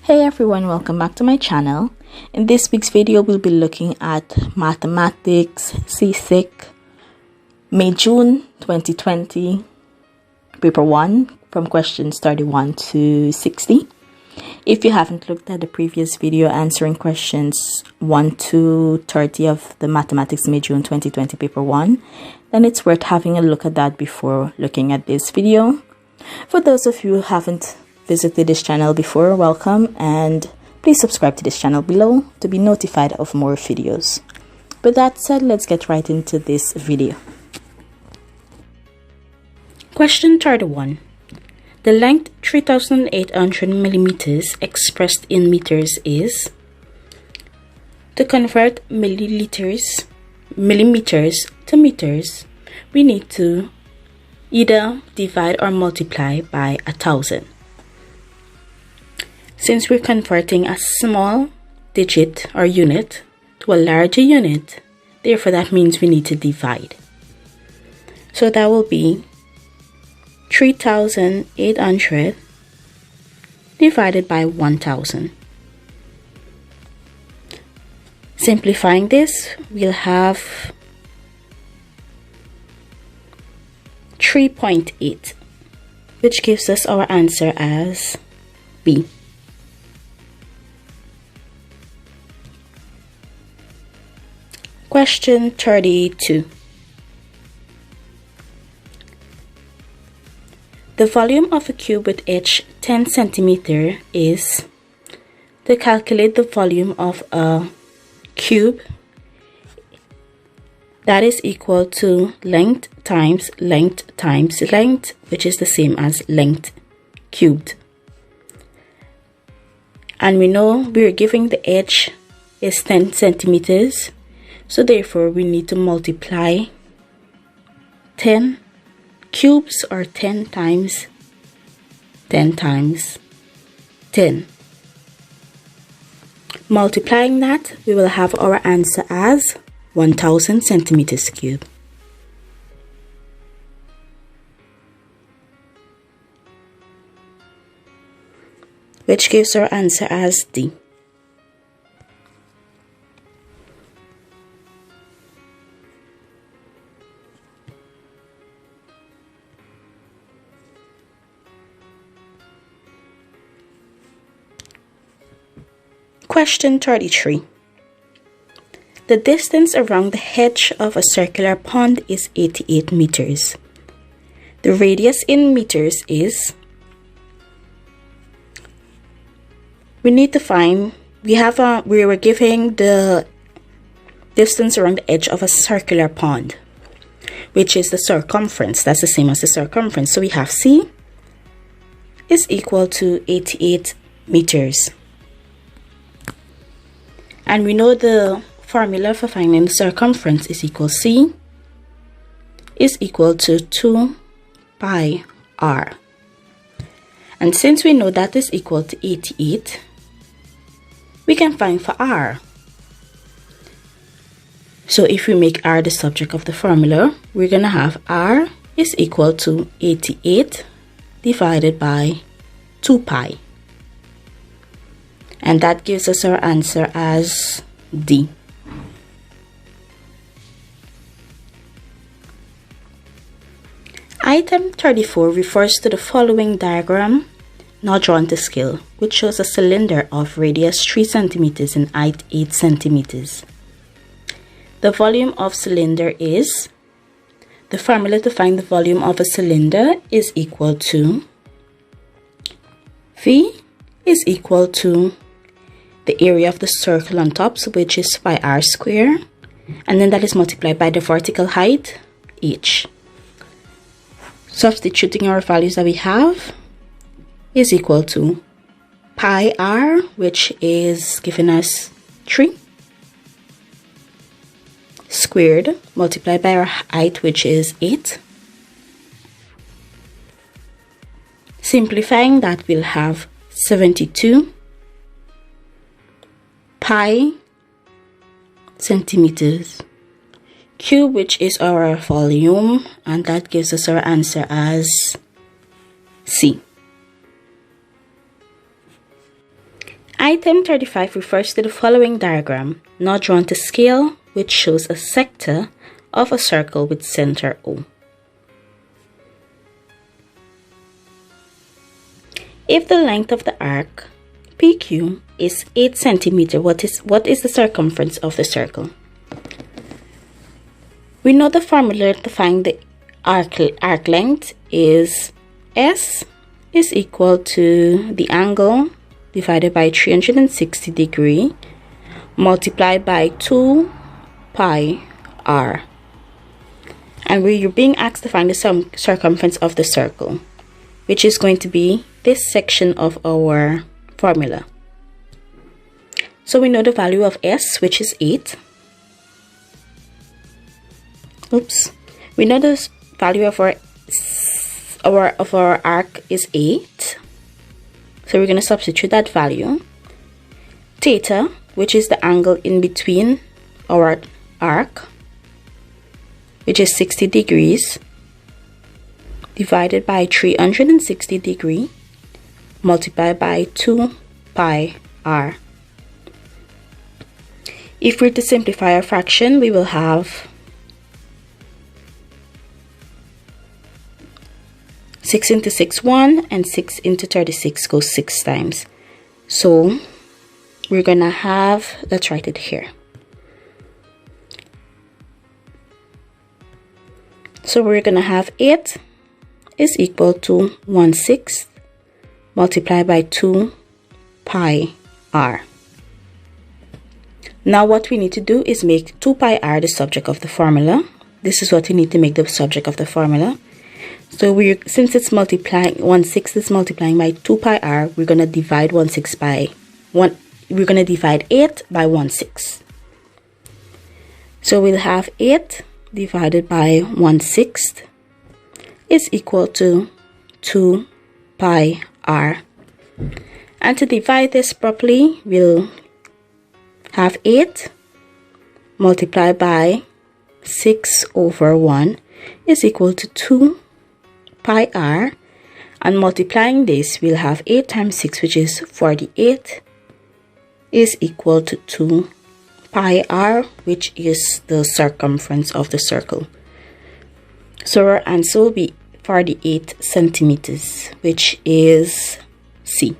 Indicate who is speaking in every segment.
Speaker 1: Hey everyone, welcome back to my channel. In this week's video, we'll be looking at Mathematics CSEC May-June 2020 Paper 1 from questions 31 to 60. If you haven't looked at the previous video answering questions 1 to 30 of the Mathematics May-June 2020 Paper 1, then it's worth having a look at that before looking at this video. For those of you who haven't visited this channel before, welcome, and please subscribe to this channel below to be notified of more videos. With that said, let's get right into this video.
Speaker 2: Question 31. The length 3,800 millimeters expressed in meters is. To convert millimeters to meters, we need to either divide or multiply by 1,000. Since we're converting a small digit or unit to a larger unit, therefore that means we need to divide. So that will be 3,800 divided by 1,000. Simplifying this, we'll have 3.8, which gives us our answer as B. Question 32. The volume of a cube with edge 10 cm is. To calculate the volume of a cube, that is equal to length times length times length, which is the same as length cubed. And we know we're giving the edge is 10 centimeters. So therefore, we need to multiply 10 cubes or 10 times 10 times 10. Multiplying that, we will have our answer as 1,000 centimeters cubed. Which gives our answer as D. Question 33. The distance around the edge of a circular pond is 88 meters. The radius in meters is. We need to find, we were giving the distance around the edge of a circular pond, which is the circumference. That's the same as the circumference. So we have C is equal to 88 meters. And we know the formula for finding the circumference is equal C is equal to 2 pi r. And since we know that is equal to 88, we can find for r. So if we make r the subject of the formula, we're going to have r is equal to 88 divided by 2 pi. And that gives us our answer as D. Item 34 refers to the following diagram, not drawn to scale, which shows a cylinder of radius 3 cm and height 8 cm. The volume of cylinder is. The formula to find the volume of a cylinder is equal to V is equal to the area of the circle on top, which is pi r square, and then that is multiplied by the vertical height h. Substituting our values that we have is equal to pi r, which is giving us 3, squared, multiplied by our height, which is 8. Simplifying that, we'll have 72 pi centimeters cube, which is our volume, and that gives us our answer as C. Item 35 refers to the following diagram, not drawn to scale, which shows a sector of a circle with center O. If the length of the arc PQ is 8 cm, what is the circumference of the circle? We know the formula to find the arc length is S is equal to the angle divided by 360 degree multiplied by 2 pi r. And we're being asked to find the circumference of the circle, which is going to be this section of our formula. So we know the value of S, which is 8. We know the value of our arc is 8. So we're going to substitute that value. Theta, which is the angle in between our arc, which is 60 degrees, divided by 360 degree, multiplied by 2 pi r. If we're to simplify our fraction, we will have 6 into 6, 1, and 6 into 36 goes 6 times. So we're gonna have, let's write it here. So we're gonna have 8 is equal to 1/6 multiplied by 2 pi r. Now what we need to do is make 2 pi r the subject of the formula. This is what we need to make the subject of the formula. So since it's multiplying, 1/6 is multiplying by 2 pi r, we're gonna divide 1/6 by 1. We're gonna divide 8 by 1/6. So we'll have 8 divided by 1/6 is equal to 2 pi r. And to divide this properly, we'll have 8 multiplied by 6 over 1 is equal to 2 pi r, and multiplying this, we'll have 8 times 6, which is 48, is equal to 2 pi r, which is the circumference of the circle. So our answer will be 48 centimeters, which is C.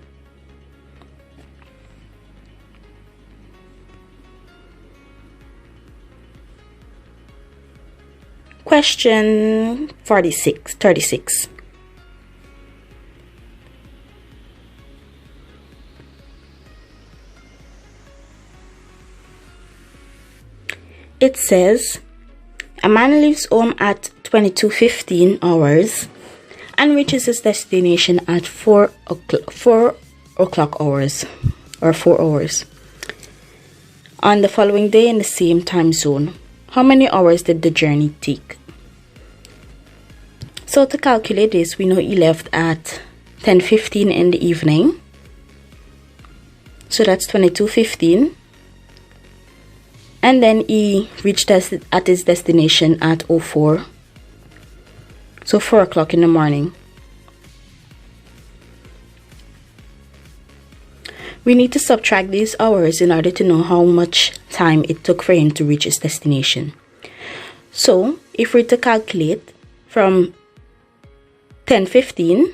Speaker 2: Question 36. It says, a man leaves home at 22:15 hours and reaches his destination at 4 o'clock hours, or 4 hours, on the following day in the same time zone. How many hours did the journey take? So to calculate this, we know he left at 10:15 in the evening. So that's 22:15. And then he reached at his destination at 04. So 4 o'clock in the morning. We need to subtract these hours in order to know how much time it took for him to reach his destination. So if we're to calculate from 10:15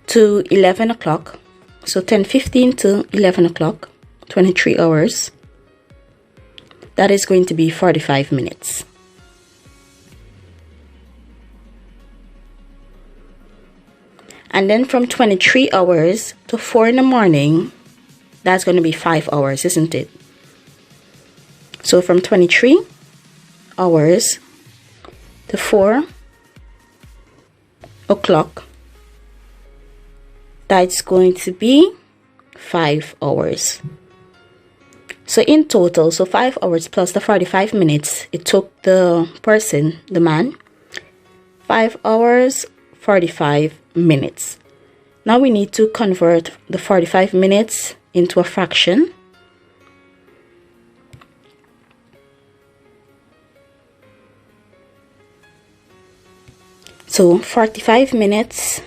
Speaker 2: to 11 o'clock, so 10:15 to 11 o'clock, 23 hours, that is going to be 45 minutes. And then from 23 hours to 4 in the morning, that's going to be 5 hours, isn't it? So from 23 hours to 4 o'clock, that's going to be 5 hours. So in total, so 5 hours plus the 45 minutes, it took the person, the man, 5 hours, 45 minutes. Now we need to convert the 45 minutes into a fraction. So 45 minutes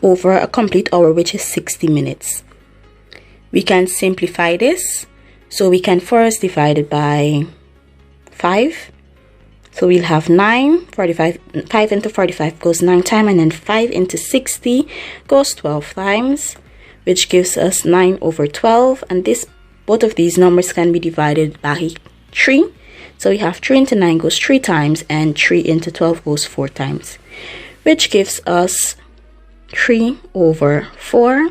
Speaker 2: over a complete hour, which is 60 minutes. we can simplify this. So we can first divide it by 5. So we'll have 9, 45, 5 into 45 goes 9 times, and then 5 into 60 goes 12 times, which gives us 9 over 12. And both of these numbers can be divided by 3. So we have 3 into 9 goes 3 times, and 3 into 12 goes 4 times, which gives us 3 over 4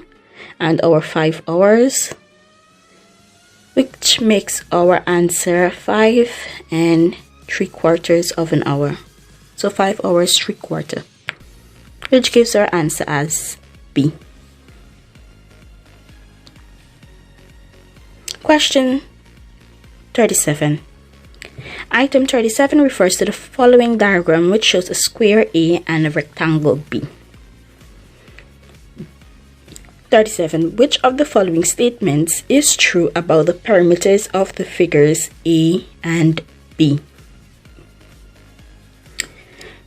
Speaker 2: and our 5 hours, which makes our answer 5 3/4 of an hour. So 5 hours 3/4, which gives our answer as B. Question 37. Item 37 refers to the following diagram, which shows a square A and a rectangle B. 37. Which of the following statements is true about the perimeters of the figures A and B?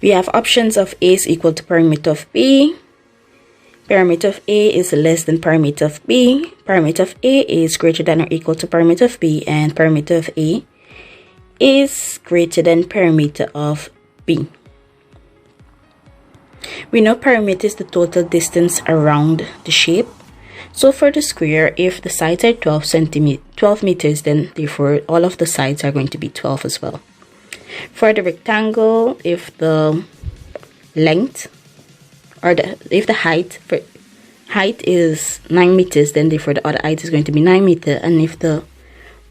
Speaker 2: We have options of A is equal to perimeter of B, perimeter of A is less than perimeter of B, perimeter of A is greater than or equal to perimeter of B, and perimeter of A is greater than perimeter of B. We know perimeter is the total distance around the shape. So for the square, if the sides are 12 meters, then therefore all of the sides are going to be 12 as well. For the rectangle, if the length or if the height is 9 meters, then therefore the other height is going to be 9 meters. And if the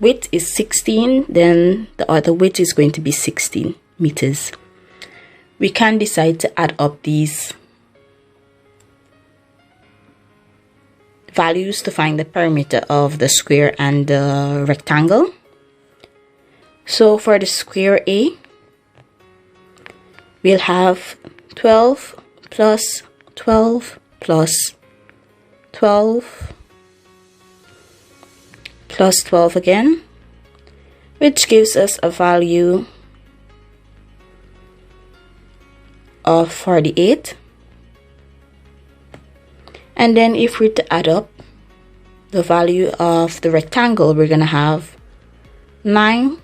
Speaker 2: width is 16, then the other width is going to be 16 meters. We can decide to add up these values to find the perimeter of the square and the rectangle. So for the square A, we'll have 12 plus 12 plus 12 plus 12 again, which gives us a value of 48. And then if we're to add up the value of the rectangle, we're going to have 9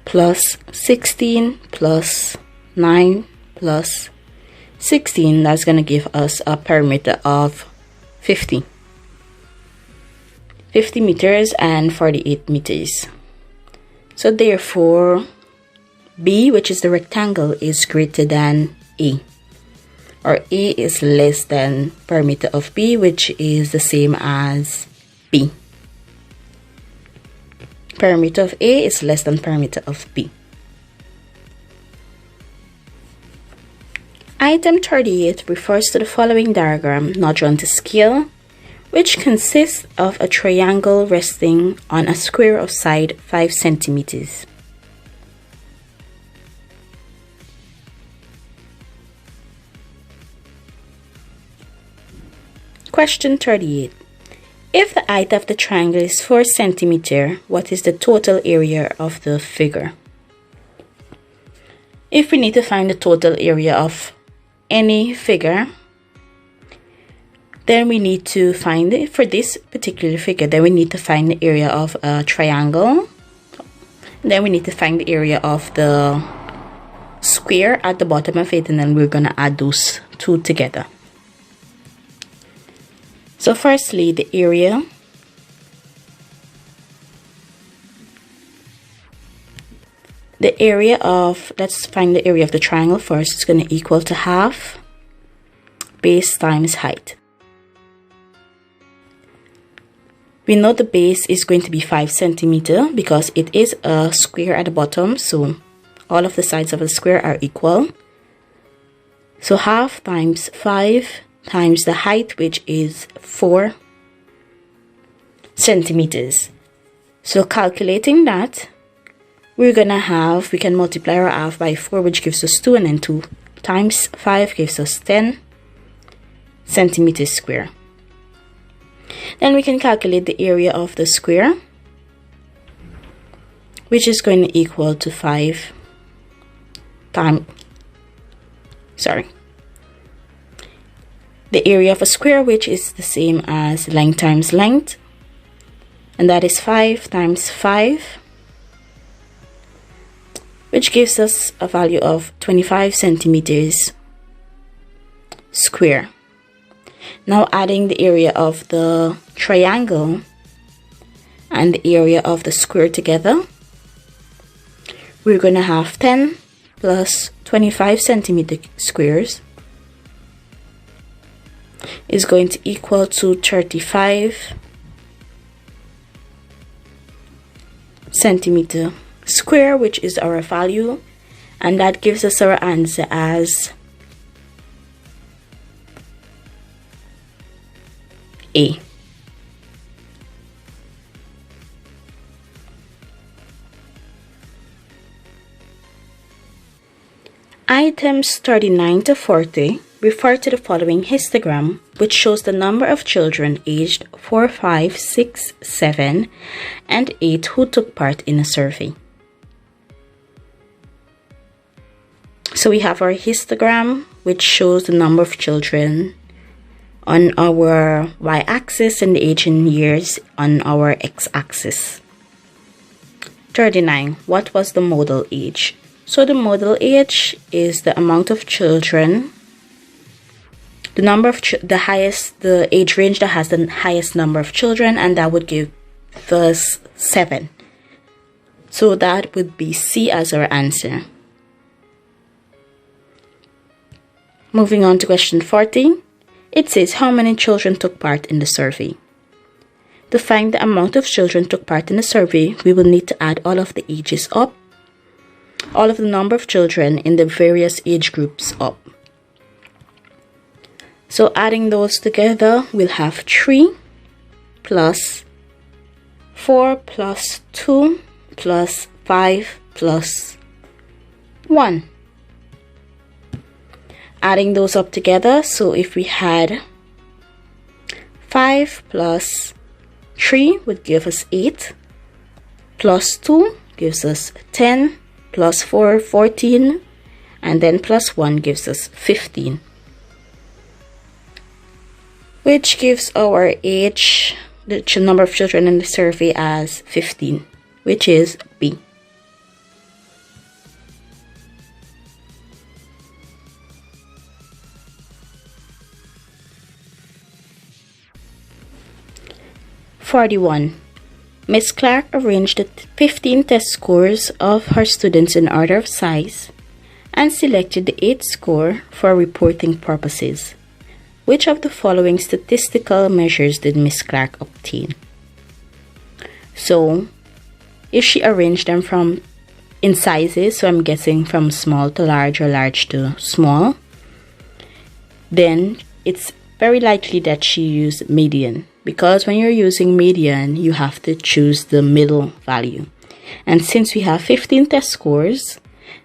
Speaker 2: plus 16 plus 9 plus 16. That's going to give us a perimeter of 50 meters and 48 meters. So therefore B, which is the rectangle, is greater than A, or A is less than perimeter of B, which is the same as B. Perimeter of A is less than perimeter of B. Item 38 refers to the following diagram, not drawn to scale, which consists of a triangle resting on a square of side 5 centimeters. Question 38. If the height of the triangle is 4 centimeters, what is the total area of the figure? If we need to find the total area of any figure, then we need to find it for this particular figure. Then we need to find the area of a triangle. Then we need to find the area of the square at the bottom of it, and then we're going to add those two together. So firstly, the area of, let's find the area of the triangle first. It's going to equal to half base times height. We know the base is going to be 5 centimeters because it is a square at the bottom, so all of the sides of the square are equal. So half times 5 times the height, which is 4 centimeters. So calculating that, we're gonna have, we can multiply our half by 4, which gives us 2, and then 2 times 5 gives us 10 centimeters square. Then we can calculate the area of the square, which is going to equal to 5 times, the area of a square, which is the same as length times length, and that is 5 times 5, which gives us a value of 25 centimeters square. Now adding the area of the triangle and the area of the square together, we're going to have 10 plus 25 centimeter squares is going to equal to 35 centimeter square, which is our value, and that gives us our answer as A. Items 39 to 40 refer to the following histogram, which shows the number of children aged 4, 5, 6, 7, and 8 who took part in a survey. So we have our histogram, which shows the number of children on our y-axis and the age in years on our x-axis. 39. What was the model age? So the model age is the amount of children, the number of the age range that has the highest number of children, and that would give us 7. So that would be C as our answer. Moving on to question 40. It says how many children took part in the survey. To find the amount of children took part in the survey, we will need to add all of the ages up, all of the number of children in the various age groups up. So adding those together, we'll have 3 plus 4 plus 2 plus 5 plus 1. Adding those up together, so if we had 5 plus 3 would give us 8, plus 2 gives us 10, plus 4, 14, and then plus 1 gives us 15, which gives our age, the number of children in the survey, as 15, which is B. Miss Clark arranged the 15 test scores of her students in order of size and selected the 8th score for reporting purposes. Which of the following statistical measures did Miss Clark obtain? So, if she arranged them in sizes, so I'm guessing from small to large or large to small, then it's very likely that she used median, because when you're using median, you have to choose the middle value. And since we have 15 test scores,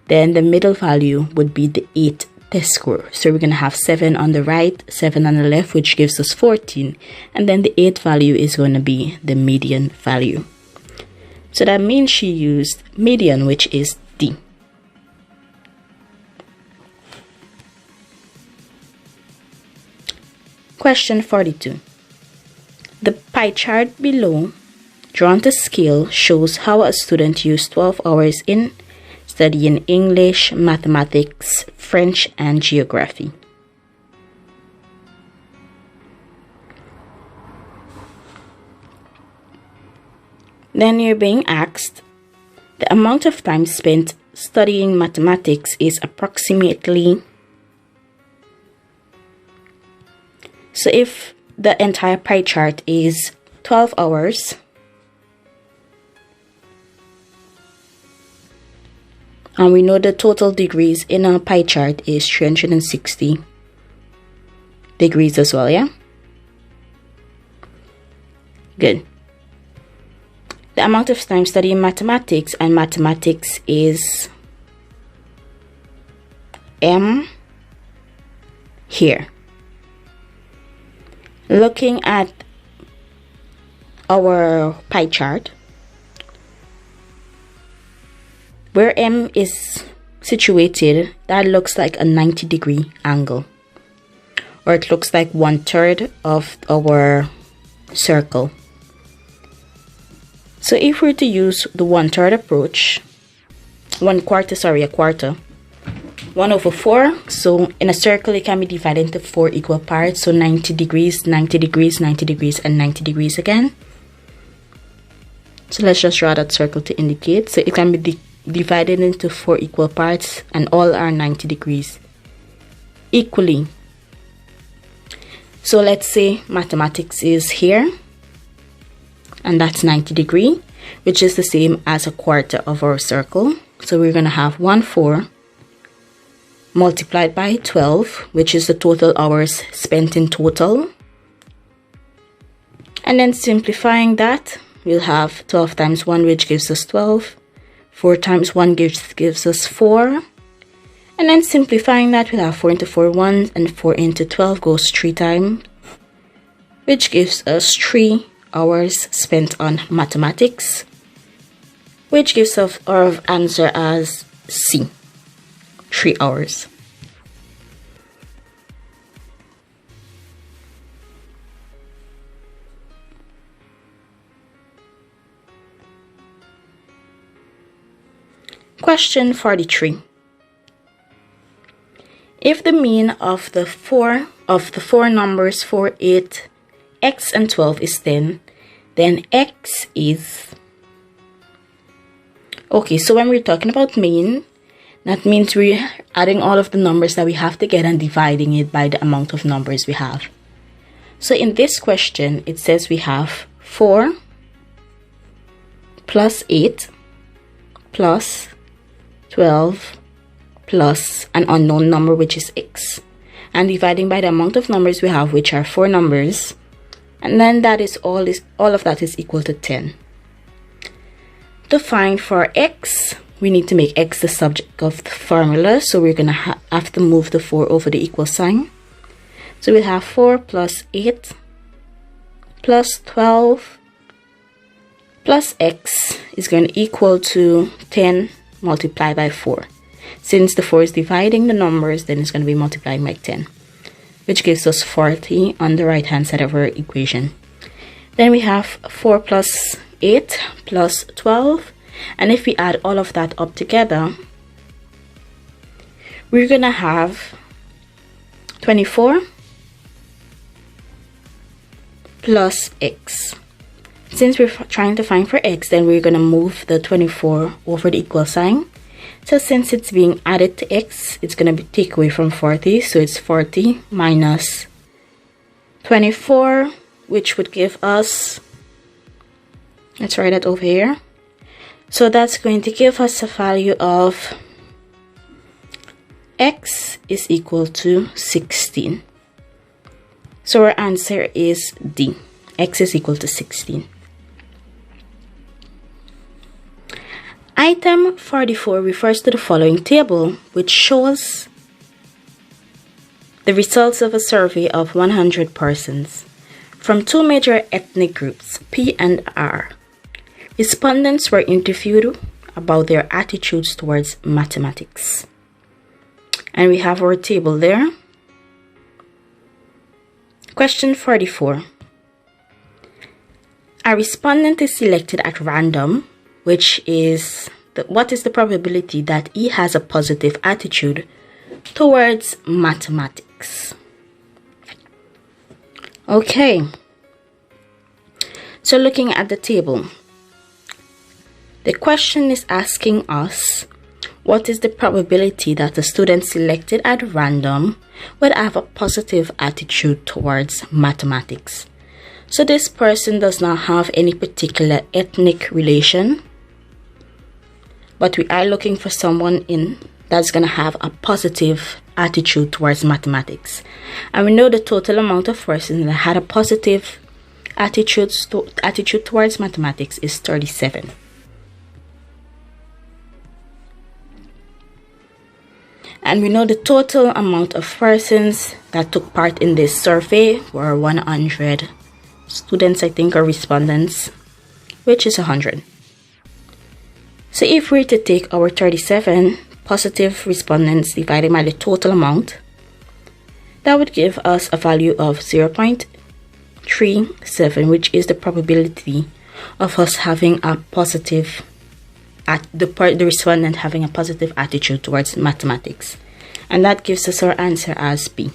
Speaker 2: then the middle value would be the 8th test score. So we're going to have 7 on the right, 7 on the left, which gives us 14. And then the 8th value is going to be the median value. So that means she used median, which is D. Question 42. The pie chart below, drawn to scale, shows how a student used 12 hours in studying English, mathematics, French, and geography. Then you're being asked, the amount of time spent studying mathematics is approximately. So if the entire pie chart is 12 hours, and we know the total degrees in a pie chart is 360 degrees as well, yeah? Good. The amount of time studying mathematics, and mathematics is M here. Looking at our pie chart, where M is situated, that looks like a 90-degree angle. or it looks like 1/3 of our circle. So if we're to use the 1/3 approach, a quarter, 1/4. So in a circle, it can be divided into 4 equal parts. So 90 degrees, 90 degrees, 90 degrees, and 90 degrees again. So let's just draw that circle to indicate. So it can be divided into 4 equal parts, and all are 90 degrees equally. So let's say mathematics is here, and that's 90 degrees, which is the same as a quarter of our circle. So we're going to have 1/4 multiplied by 12, which is the total hours spent in total. And then simplifying that, we'll have 12 times 1, which gives us 12. 4 times 1 gives us 4. And then simplifying that, we'll have 4 into 4 1, and 4 into 12 goes 3 times, which gives us 3 hours spent on mathematics, which gives us our answer as C, 3 hours. Question 43. If the mean of the four numbers 4, 8, x, and 12 is 10, then x is... Okay, so when we're talking about mean, that means we're adding all of the numbers that we have together and dividing it by the amount of numbers we have. So in this question, it says we have 4 plus 8 plus 12 plus an unknown number, which is x, and dividing by the amount of numbers we have, which are 4 numbers, and then that is all of that is equal to 10. To find for x, we need to make x the subject of the formula, so we're going to have to move the 4 over the equal sign. So we'll have 4 plus 8 plus 12 plus x is going to equal to 10 multiplied by 4. Since the 4 is dividing the numbers, then it's going to be multiplying by 10, which gives us 40 on the right hand side of our equation. Then we have 4 plus 8 plus 12, and if we add all of that up together, we're going to have 24 plus x. Since we're trying to find for x, then we're going to move the 24 over the equal sign. So since it's being added to x, it's going to be take away from 40. So it's 40 minus 24, which would give us, let's write that over here. So that's going to give us a value of x is equal to 16. So our answer is D. X is equal to 16. Item 44 refers to the following table, which shows the results of a survey of 100 persons from 2 major ethnic groups, P and R. Respondents were interviewed about their attitudes towards mathematics. And we have our table there. Question 44. A respondent is selected at random, which is what is the probability that he has a positive attitude towards mathematics? Okay, so looking at the table, the question is asking us what is the probability that a student selected at random would have a positive attitude towards mathematics. So this person does not have any particular ethnic relation, but we are looking for someone that's going to have a positive attitude towards mathematics. And we know the total amount of persons that had a positive attitude towards mathematics is 37. And we know the total amount of persons that took part in this survey were 100 students, I think, or respondents, which is 100. So if we're to take our 37 positive respondents divided by the total amount, That would give us a value of 0.37, which is the probability of us having a positive, the respondent having a positive attitude towards mathematics. And that gives us our answer as B,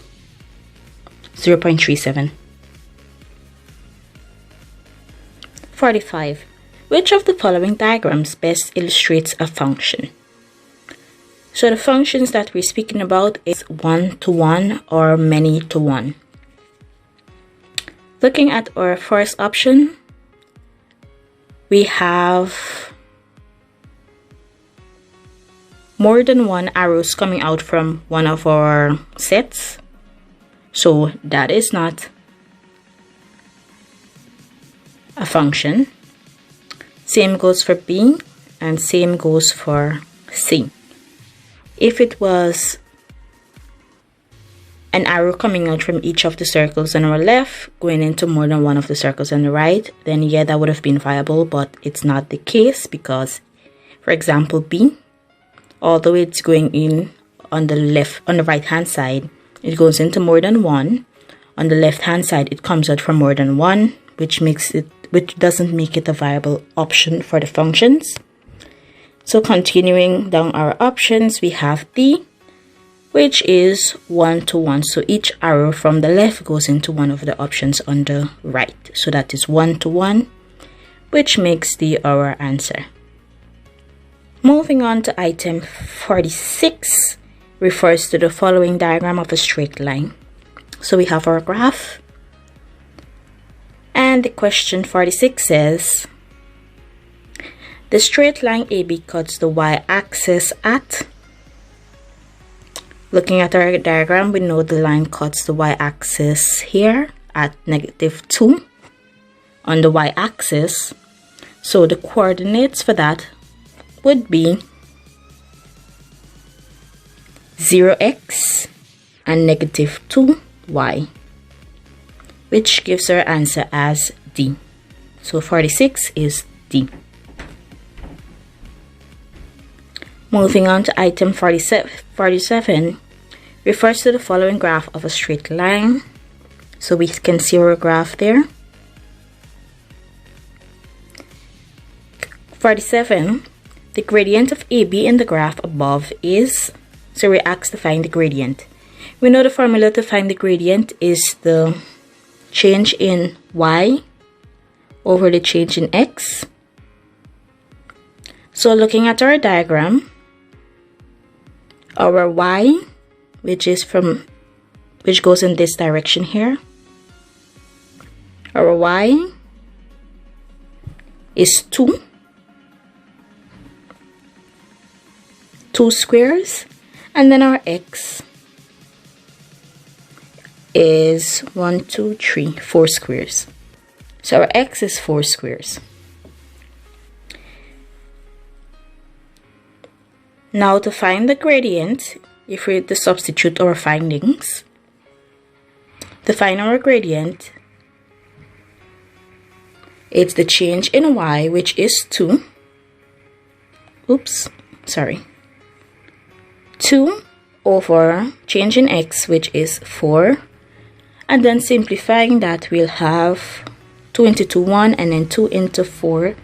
Speaker 2: 0.37. 45. Which of the following diagrams best illustrates a function? So the functions that we're speaking about is 1-to-1 or many-to-1. Looking at our first option, we have more than one arrows coming out from one of our sets. So that is not a function. Same goes for B and same goes for C. If it was an arrow coming out from each of the circles on our left going into more than one of the circles on the right, then yeah, that would have been viable, but it's not the case because, for example, B, although it's going in on the right hand side, it goes into more than one. On the left hand side, it comes out from more than one, which doesn't make it a viable option for the functions. So continuing down our options, we have D, which is 1-to-1. So each arrow from the left goes into one of the options on the right. So that is 1-to-1, which makes D our answer. Moving on to item 46, refers to the following diagram of a straight line. So we have our graph. And the question 46 says, the straight line AB cuts the y-axis at, looking at our diagram, we know the line cuts the y-axis here at -2 on the y-axis. So the coordinates for that would be 0x and -2y, which gives our answer as D. So 46 is D. Moving on to item 47, refers to the following graph of a straight line. So we can see our graph there. 47, the gradient of AB in the graph above is, so we're asked to find the gradient. We know the formula to find the gradient is the change in y over the change in x. So looking at our diagram, our y, which goes in this direction here, our y is 2 squares, and then our x is 1, 2, 3, 4 squares. So our x is 4 squares. Now to find the gradient, if we to substitute our findings, to find our gradient, it's the change in y, which is 2. 2 over change in x, which is 4. And then simplifying that, we'll have 2 into 2, 1, and then 2 into 4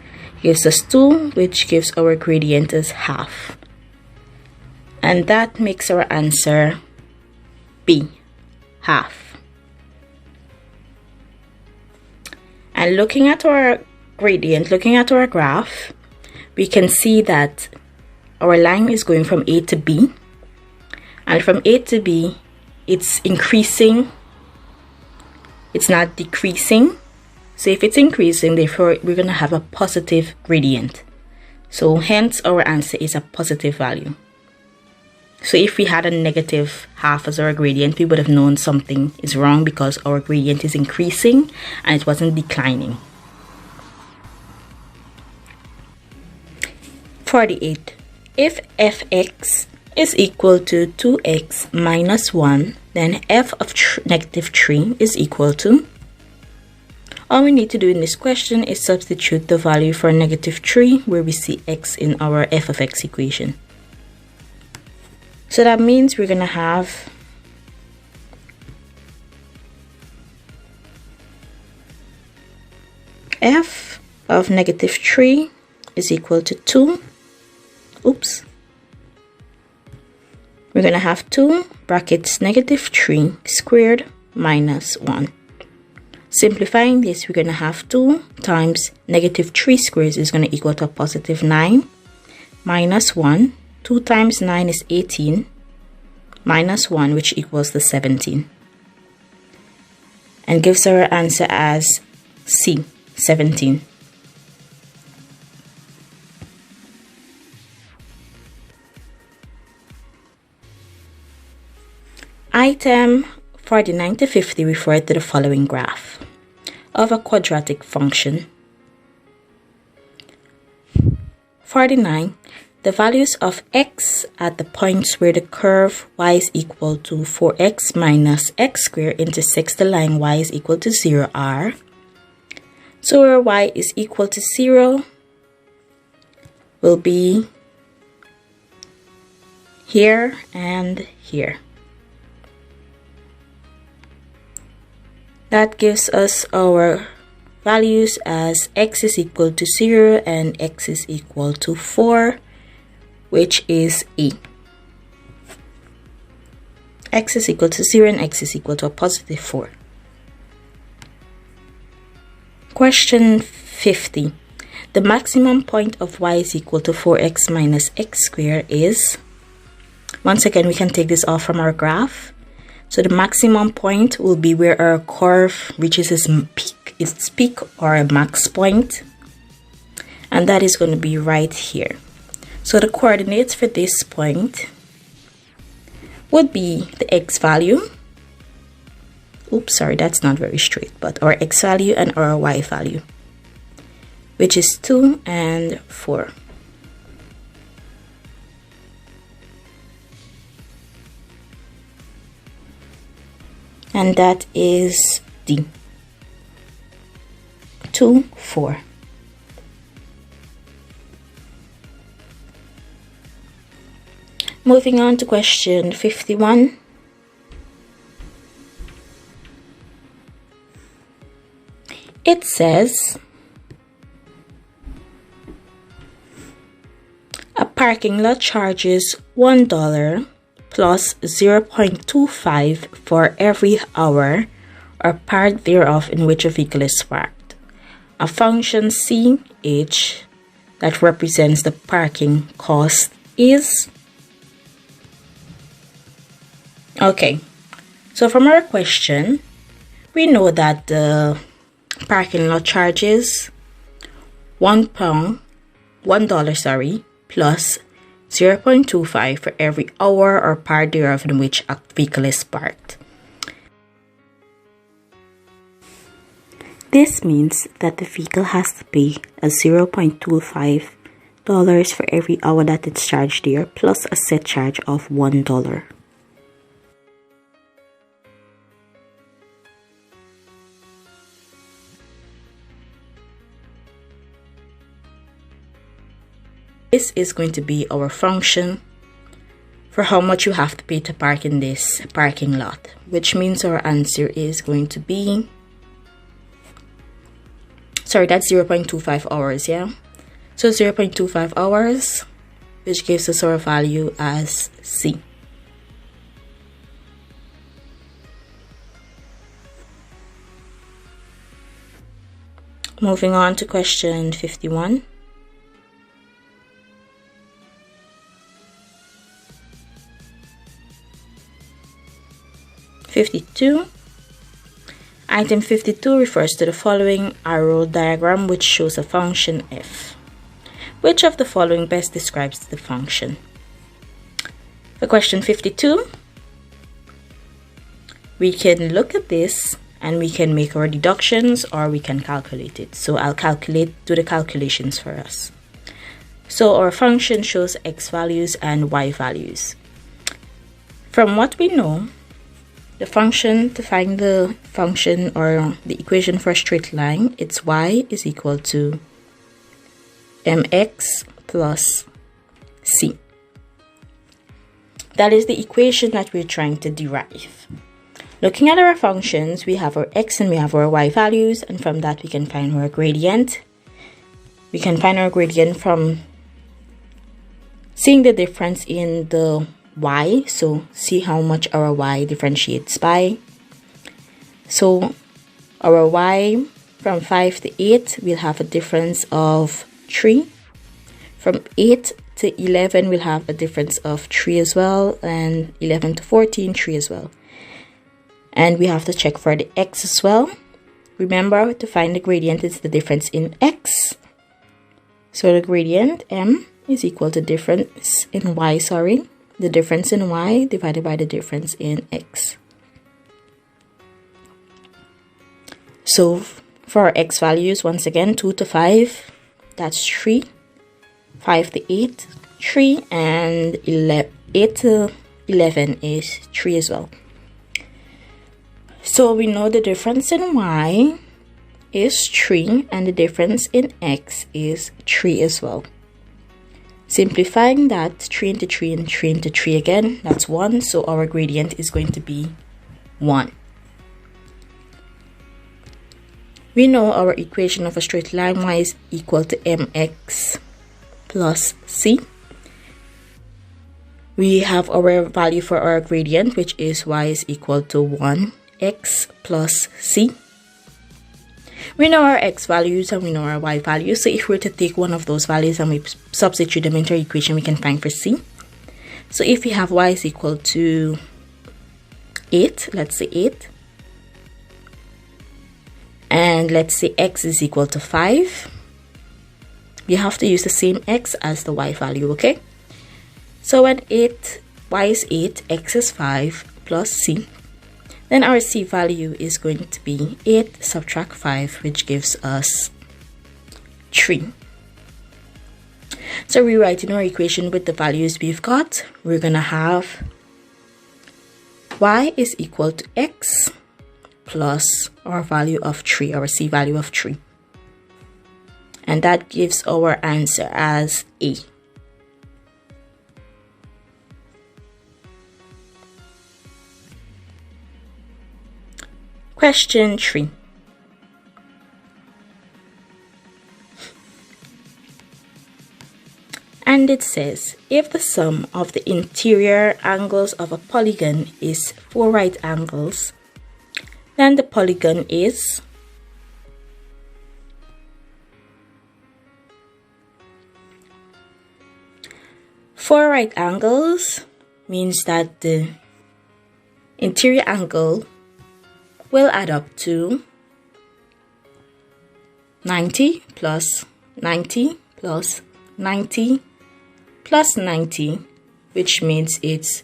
Speaker 2: gives us 2, which gives our gradient as half. And that makes our answer B, half. And looking at our gradient, looking at our graph, we can see that our line is going from A to B. And from A to B, it's increasing. It's not decreasing. So if it's increasing, therefore we're going to have a positive gradient. So hence our answer is a positive value. So if we had a negative half as our gradient, we would have known something is wrong because our gradient is increasing and it wasn't declining. 48. If fx is equal to 2x minus 1, then f of -3 is equal to. All we need to do in this question is substitute the value for -3 where we see x in our f of x equation. So that means we're going to have f of negative 3 is equal to 2. Oops. We're going to have 2 brackets negative 3 squared minus 1. Simplifying this, we're going to have 2 times negative 3 squares is going to equal to a positive 9 minus 1. 2 times 9 is 18 minus 1, which equals to 17. And gives our answer as C, 17. Item 49 to 50 refer to the following graph of a quadratic function. 49. The values of x at the points where the curve y is equal to 4x minus x squared intersects the line y is equal to 0 are. So where y is equal to 0 will be here and here. That gives us our values as x is equal to 0 and x is equal to 4, which is E. X is equal to 0 and x is equal to a positive 4. Question 50. The maximum point of y is equal to 4x minus x squared is... Once again, we can take this off from our graph. So the maximum point will be where our curve reaches its peak or a max point. And that is going to be right here. So the coordinates for this point would be the x value. Oops, sorry, that's not very straight. But our x value and our y value, which is 2 and 4. And that is D. 2, 4. Moving on to question 51. It says, a parking lot charges $1 plus 0.25 for every hour or part thereof in which a vehicle is parked. A function CH that represents the parking cost is... Okay, so from our question, we know that the parking lot charges $1 plus 0.25 for every hour or part thereof in which a vehicle is parked. This means that the vehicle has to pay a $0.25 for every hour that it's charged there, plus a set charge of $1. This is going to be our function for how much you have to pay to park in this parking lot, which means our answer is going to be, sorry, that's 0.25 hours, yeah? So 0.25 hours, which gives us our value as C. Moving on to question 51. 52. Item 52 refers to the following arrow diagram which shows a function f. Which of the following best describes the function? For question 52, we can look at this and we can make our deductions or we can calculate it. So I'll do the calculations for us. So our function shows x values and y values. From what we know, the function, to find the function or the equation for a straight line, it's y is equal to mx plus c. That is the equation that we're trying to derive.
Speaker 1: Looking at our functions, we have our x and we have our y values, and from that we can find our gradient. We can find our gradient from seeing the difference in the y, so see how much our y differentiates by. So our y from 5 to 8 will have a difference of 3. From 8 to 11 we'll have a difference of 3 as well, and 11 to 14, 3 as well. And we have to check for the x as well. Remember, to find the gradient is the difference in x. So the gradient m is equal to difference in y, the difference in y divided by the difference in x. So for our x values, once again, 2 to 5, that's 3. 5 to 8, 3, and 8 to 11 is 3 as well. So we know the difference in y is 3 and the difference in x is 3 as well. Simplifying that, 3 into 3 and 3 into 3 again, that's 1. So our gradient is going to be 1. We know our equation of a straight line y is equal to mx plus c. We have our value for our gradient, which is y is equal to 1x plus c. We know our x values and we know our y values. So if we were to take one of those values and we substitute them into our equation, we can find for c. So if we have y is equal to 8, let's say 8. And let's say x is equal to 5. You have to use the same x as the y value, okay? So when y is 8, x is 5 plus c, then our c value is going to be 8 subtract 5, which gives us 3. So rewriting our equation with the values we've got, we're going to have y is equal to x plus our value of 3, our c value of 3. And that gives our answer as A. Question 3. And it says, if the sum of the interior angles of a polygon is 4 right angles, then the polygon is four right angles means that the interior angle will add up to 90 plus 90 plus 90 plus 90, which means it's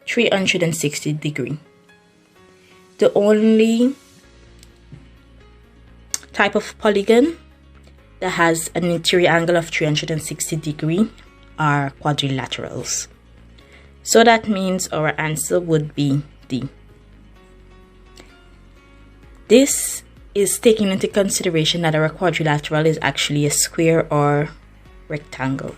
Speaker 1: 360 degrees. The only type of polygon that has an interior angle of 360 degrees are quadrilaterals. So that means our answer would be D. This is taking into consideration that our quadrilateral is actually a square or rectangle.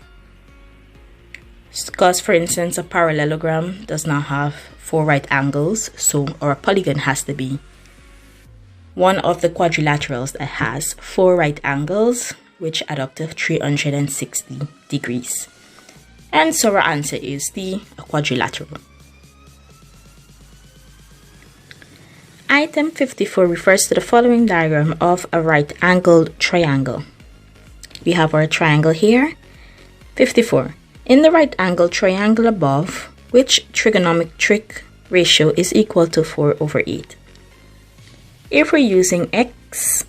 Speaker 1: Because, for instance, a parallelogram does not have 4 right angles, so our polygon has to be one of the quadrilaterals that has 4 right angles, which add up to 360 degrees. And so our answer is D, a quadrilateral. Item 54 refers to the following diagram of a right-angled triangle. We have our triangle here. 54. In the right-angled triangle above, which trigonometric ratio is equal to 4 over 8? If we're using x,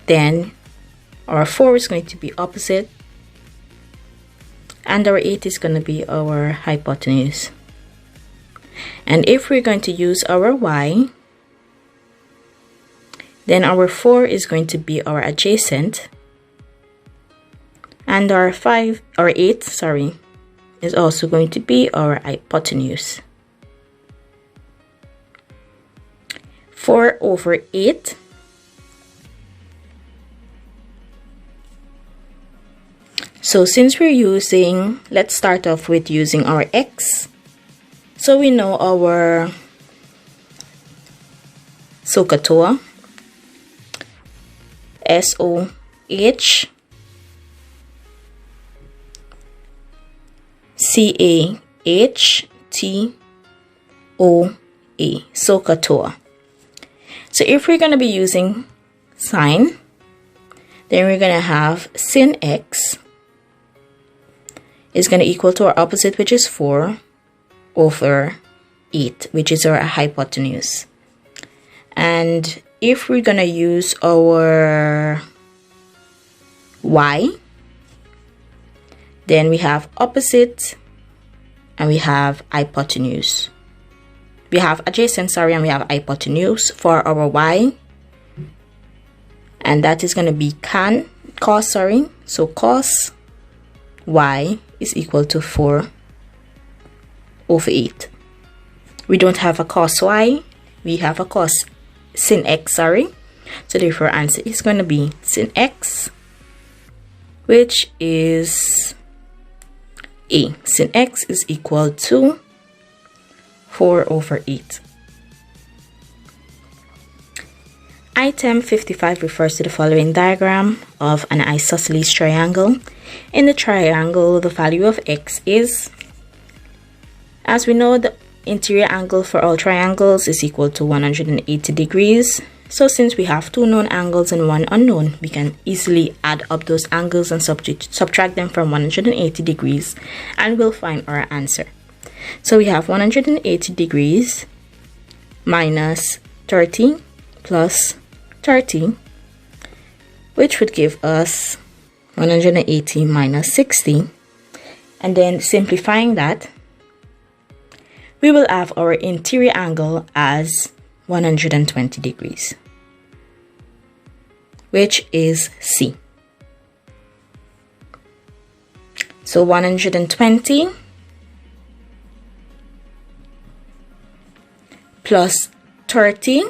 Speaker 1: then our 4 is going to be opposite, and our 8 is going to be our hypotenuse. And if we're going to use our y, then our 4 is going to be our adjacent, and our 8 is also going to be our hypotenuse. 4 over 8 So since we're using, let's start off with using our x.
Speaker 2: So we know our SOHCAHTOA, SOHCAHTOA, SOHCAHTOA. So if we're going to be using sine, then we're going to have sin x is going to equal to our opposite, which is 4 over 8, which is our hypotenuse. And if we're going to use our y, then we have opposite and we have hypotenuse. We have adjacent, and we have hypotenuse for our y. And that is going to be cos. So cos y is equal to 4 over 8. We don't have a cos y, we have a cos sin x, So therefore our answer is going to be sin x, which is A. Sin x is equal to 4 over 8. Item 55 refers to the following diagram of an isosceles triangle. In the triangle, the value of x is, as we know, the interior angle for all triangles is equal to 180 degrees. So since we have 2 known angles and 1 unknown, we can easily add up those angles and subtract them from 180 degrees, and we'll find our answer. So we have 180 degrees minus 30 plus 30, which would give us 180 minus 60. And then simplifying that, we will have our interior angle as 120 degrees, which is C. So 120 plus 30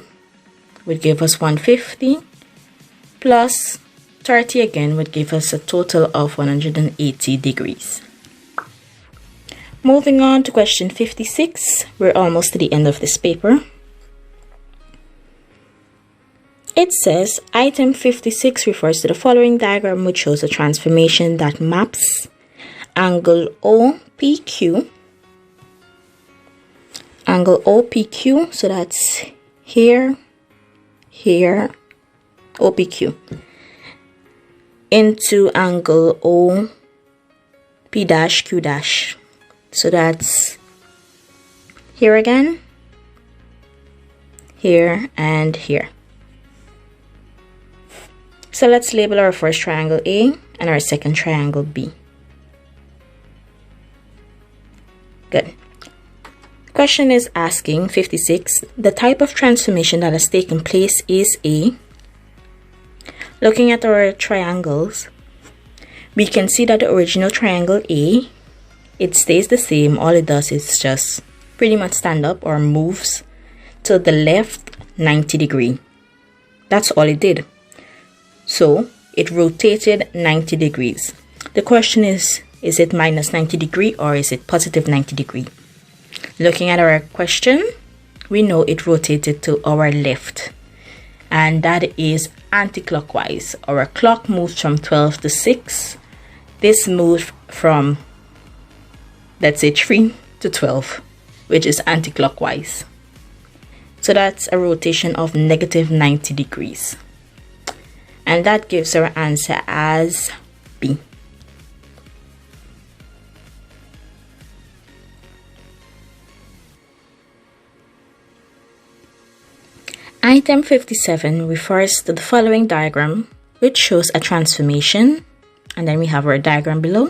Speaker 2: would give us 150, plus 30 again would give us a total of 180 degrees. Moving on to question 56, we're almost to the end of this paper. It says, item 56 refers to the following diagram, which shows a transformation that maps angle OPQ, so that's here, OPQ, into angle OP dash Q dash. So that's here again, here, and here. So let's label our first triangle A and our second triangle B. Good. Question is asking 56, the type of transformation that has taken place is A. Looking at our triangles, we can see that the original triangle A, it stays the same. All it does is just pretty much stand up or moves to the left 90 degree. That's all it did. So it rotated 90 degrees. The question is it minus 90 degree or is it positive 90 degree? Looking at our question, we know it rotated to our left, and that is anti-clockwise. Our clock moved from 12 to 6. This moved from, let's say, 3 to 12, which is anti-clockwise. So that's a rotation of negative 90 degrees. And that gives our answer as B. Item 57 refers to the following diagram, which shows a transformation, and then we have our diagram below.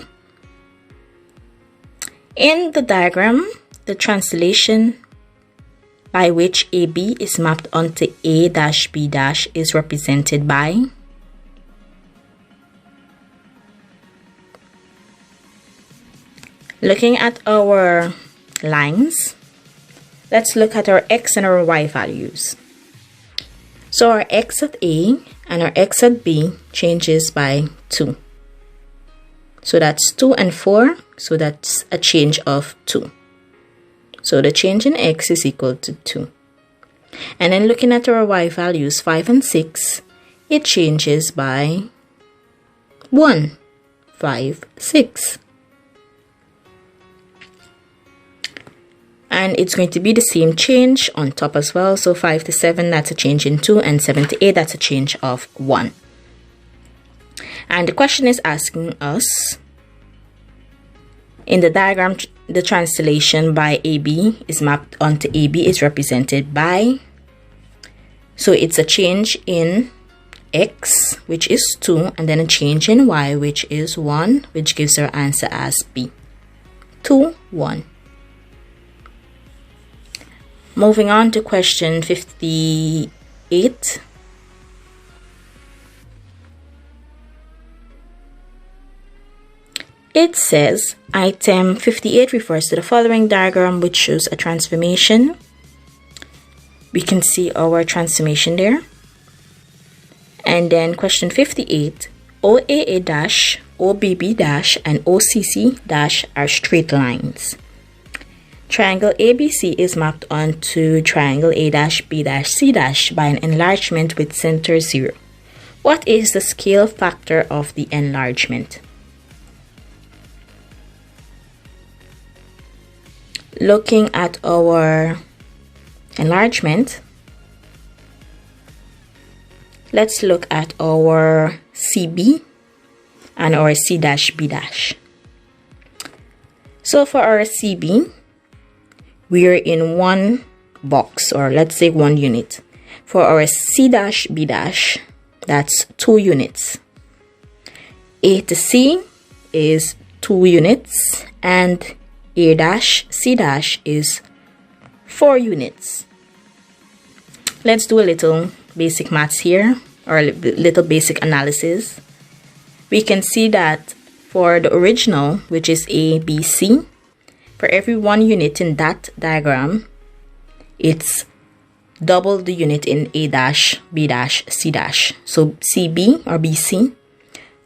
Speaker 2: In the diagram, the translation by which AB is mapped onto A dash B dash is represented by looking at our lines. Let's look at our X and our Y values. So our X at A and our X at B changes by 2. So that's 2 and 4. So that's a change of 2.
Speaker 1: So the change in x is equal to 2. And then looking at our y values, 5 and 6, it changes by 1. 5, 6. And it's going to be the same change on top as well. So 5 to 7, that's a change in 2, and 7 to 8, that's a change of 1. And the question is asking us, in the diagram, the translation by AB is mapped onto AB is represented by, so it's a change in x, which is 2, and then a change in y, which is 1, which gives our answer as B. 2, 1. Moving on to question 58. It says, item 58 refers to the following diagram, which shows a transformation. We can see our transformation there. And then question 58, OAA dash, OBB dash, and OCC dash are straight lines. Triangle ABC is mapped onto triangle A dash, B dash, C dash by an enlargement with center 0. What is the scale factor of the enlargement? Looking at our enlargement, let's look at our CB and our C dash B dash. So for our CB, we are in one box, or let's say 1 unit. For our C dash B dash, that's 2 units. A to C is 2 units, and A dash C dash is 4 units. Let's do a little basic maths here, or a little basic analysis. We can see that for the original, which is A, B, C, for every 1 unit in that diagram, it's double the unit in A dash, B dash, C dash. So CB or BC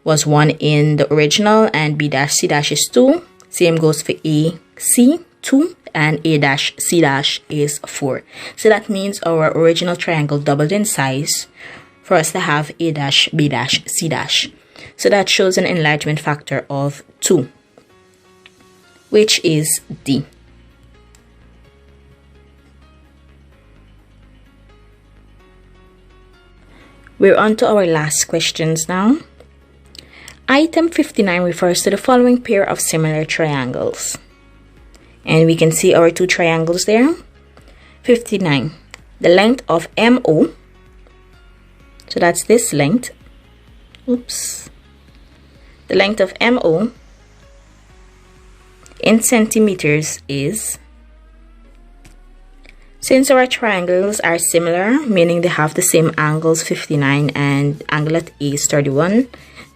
Speaker 1: was 1 in the original, and B dash C dash is 2. Same goes for AC, 2, and A dash C dash is 4. So that means our original triangle doubled in size for us to have A dash, B dash, C dash. So that shows an enlargement factor of 2, which is D. We're on to our last questions now. Item 59 refers to the following pair of similar triangles. And we can see our 2 triangles there. 59. The length of MO, so that's this length. Oops. The length of MO in centimeters is, since our triangles are similar, meaning they have the same angles, 59, and angle at A is 31,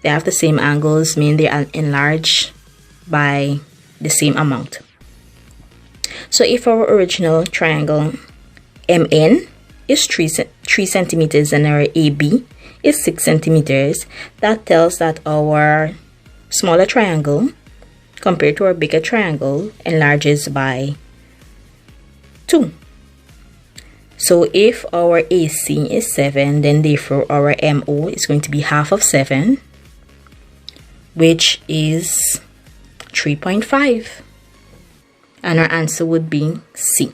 Speaker 1: they have the same angles, meaning they are enlarged by the same amount. So if our original triangle MN is 3 centimeters and our AB is 6 centimeters, that tells that our smaller triangle compared to our bigger triangle enlarges by 2. So if our AC is 7, then therefore our MO is going to be half of 7, which is 3.5. And our answer would be C.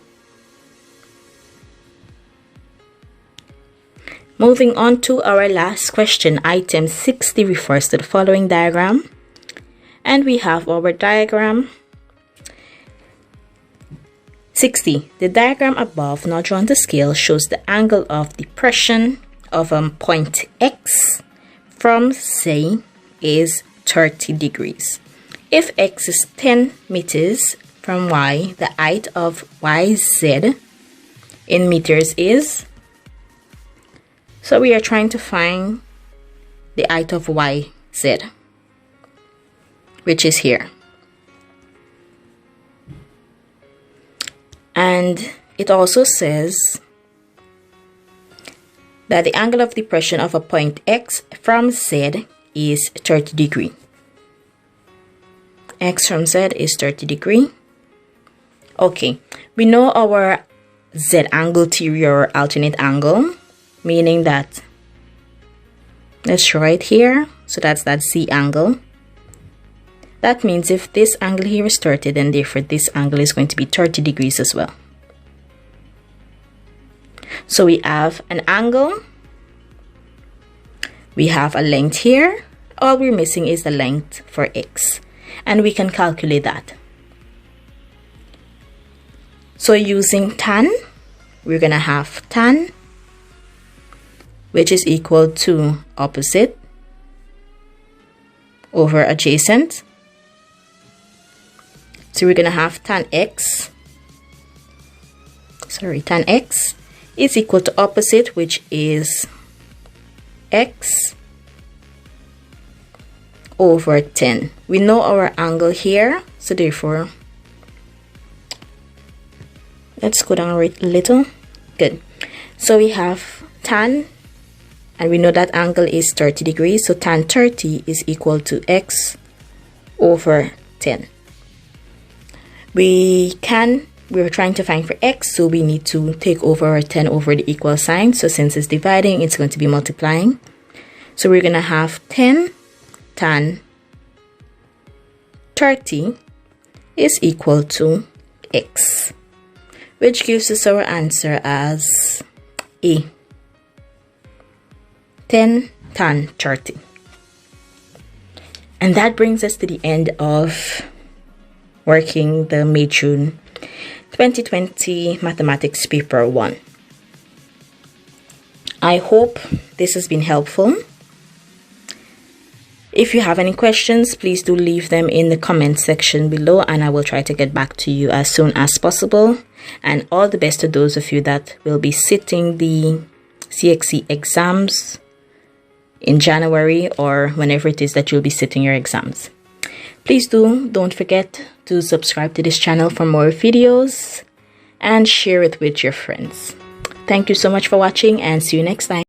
Speaker 1: Moving on to our last question, item 60 refers to the following diagram. And we have our diagram 60. The diagram above, not drawn to scale, shows the angle of depression of a point X from, say, is 30 degrees. If X is 10 meters from Y, the height of YZ in meters is, so we are trying to find the height of YZ, which is here. And it also says that the angle of depression of a point X from Z is 30 degrees. X from Z is 30 degrees. Okay, we know our Z angle theory or alternate angle, meaning that, let's draw it here. So that's that Z angle. That means if this angle here is 30, then therefore this angle is going to be 30 degrees as well. So we have an angle, we have a length here. All we're missing is the length for X, and we can calculate that. So using tan, we're gonna have tan, which is equal to opposite over adjacent. So we're gonna have tan x is equal to opposite, which is x over 10. We know our angle here, so therefore let's go down a little. Good. So we have tan, and we know that angle is 30 degrees, so tan 30 is equal to x over 10. We're trying to find for x, so we need to take over our 10 over the equal sign. So since it's dividing, it's going to be multiplying. So we're going to have 10 tan 30 is equal to x, which gives us our answer as A, 10 tan 30. And that brings us to the end of working the May-June 2020 Mathematics Paper 1. I hope this has been helpful. If you have any questions, please do leave them in the comment section below, and I will try to get back to you as soon as possible. And all the best to those of you that will be sitting the CXC exams in January, or whenever it is that you'll be sitting your exams. Please don't forget to subscribe to this channel for more videos and share it with your friends. Thank you so much for watching, and see you next time.